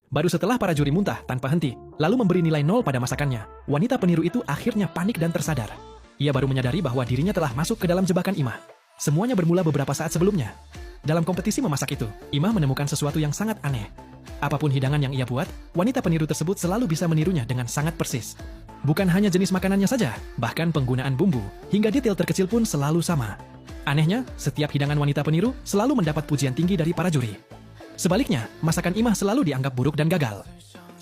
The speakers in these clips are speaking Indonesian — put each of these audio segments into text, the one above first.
Baru setelah para juri muntah tanpa henti, lalu memberi nilai 0 pada masakannya, wanita peniru itu akhirnya panik dan tersadar. Ia baru menyadari bahwa dirinya telah masuk ke dalam jebakan Imah. Semuanya bermula beberapa saat sebelumnya. Dalam kompetisi memasak itu, Imah menemukan sesuatu yang sangat aneh. Apapun hidangan yang ia buat, wanita peniru tersebut selalu bisa menirunya dengan sangat persis. Bukan hanya jenis makanannya saja, bahkan penggunaan bumbu, hingga detail terkecil pun selalu sama. Anehnya, setiap hidangan wanita peniru selalu mendapat pujian tinggi dari para juri. Sebaliknya, masakan Imah selalu dianggap buruk dan gagal.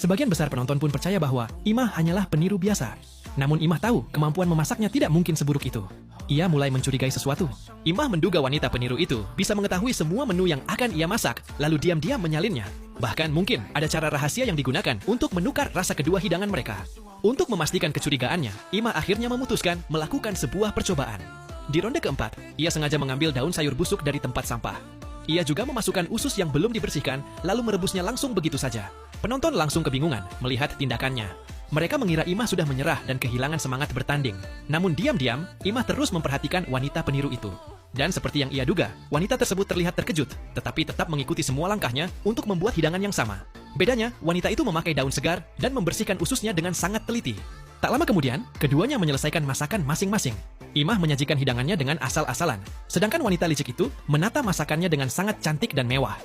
Sebagian besar penonton pun percaya bahwa Imah hanyalah peniru biasa. Namun Imah tahu kemampuan memasaknya tidak mungkin seburuk itu. Ia mulai mencurigai sesuatu. Imah menduga wanita peniru itu bisa mengetahui semua menu yang akan ia masak, lalu diam-diam menyalinnya. Bahkan mungkin ada cara rahasia yang digunakan untuk menukar rasa kedua hidangan mereka. Untuk memastikan kecurigaannya, Imah akhirnya memutuskan melakukan sebuah percobaan. Di ronde keempat, ia sengaja mengambil daun sayur busuk dari tempat sampah. Ia juga memasukkan usus yang belum dibersihkan, lalu merebusnya langsung begitu saja. Penonton langsung kebingungan melihat tindakannya. Mereka mengira Imah sudah menyerah dan kehilangan semangat bertanding. Namun diam-diam, Imah terus memperhatikan wanita peniru itu. Dan seperti yang ia duga, wanita tersebut terlihat terkejut, tetapi tetap mengikuti semua langkahnya untuk membuat hidangan yang sama. Bedanya, wanita itu memakai daun segar dan membersihkan ususnya dengan sangat teliti. Tak lama kemudian, keduanya menyelesaikan masakan masing-masing. Imah menyajikan hidangannya dengan asal-asalan, sedangkan wanita licik itu menata masakannya dengan sangat cantik dan mewah.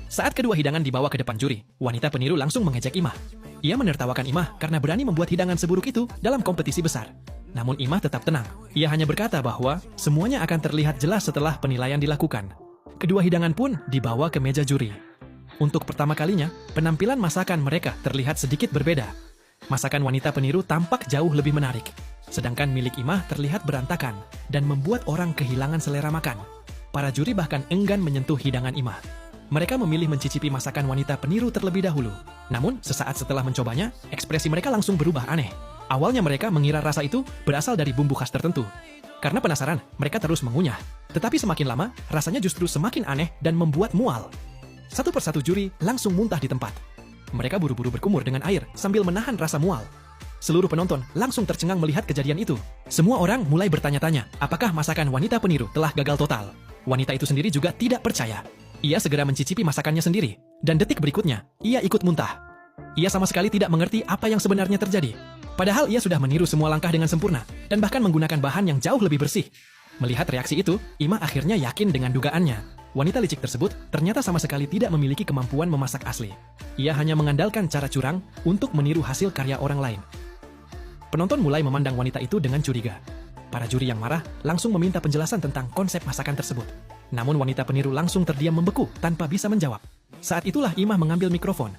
Saat kedua hidangan dibawa ke depan juri, wanita peniru langsung mengejek Imah. Ia menertawakan Imah karena berani membuat hidangan seburuk itu dalam kompetisi besar. Namun Imah tetap tenang. Ia hanya berkata bahwa semuanya akan terlihat jelas setelah penilaian dilakukan. Kedua hidangan pun dibawa ke meja juri. Untuk pertama kalinya, penampilan masakan mereka terlihat sedikit berbeda. Masakan wanita peniru tampak jauh lebih menarik, sedangkan milik Imah terlihat berantakan dan membuat orang kehilangan selera makan. Para juri bahkan enggan menyentuh hidangan Imah. Mereka memilih mencicipi masakan wanita peniru terlebih dahulu. Namun, sesaat setelah mencobanya, ekspresi mereka langsung berubah aneh. Awalnya mereka mengira rasa itu berasal dari bumbu khas tertentu. Karena penasaran, mereka terus mengunyah. Tetapi semakin lama, rasanya justru semakin aneh dan membuat mual. Satu persatu juri langsung muntah di tempat. Mereka buru-buru berkumur dengan air sambil menahan rasa mual. Seluruh penonton langsung tercengang melihat kejadian itu. Semua orang mulai bertanya-tanya, apakah masakan wanita peniru telah gagal total? Wanita itu sendiri juga tidak percaya. Ia segera mencicipi masakannya sendiri, dan detik berikutnya, ia ikut muntah. Ia sama sekali tidak mengerti apa yang sebenarnya terjadi. Padahal ia sudah meniru semua langkah dengan sempurna, dan bahkan menggunakan bahan yang jauh lebih bersih. Melihat reaksi itu, Imah akhirnya yakin dengan dugaannya. Wanita licik tersebut ternyata sama sekali tidak memiliki kemampuan memasak asli. Ia hanya mengandalkan cara curang untuk meniru hasil karya orang lain. Penonton mulai memandang wanita itu dengan curiga. Para juri yang marah langsung meminta penjelasan tentang konsep masakan tersebut. Namun wanita peniru langsung terdiam membeku tanpa bisa menjawab. Saat itulah Imah mengambil mikrofon.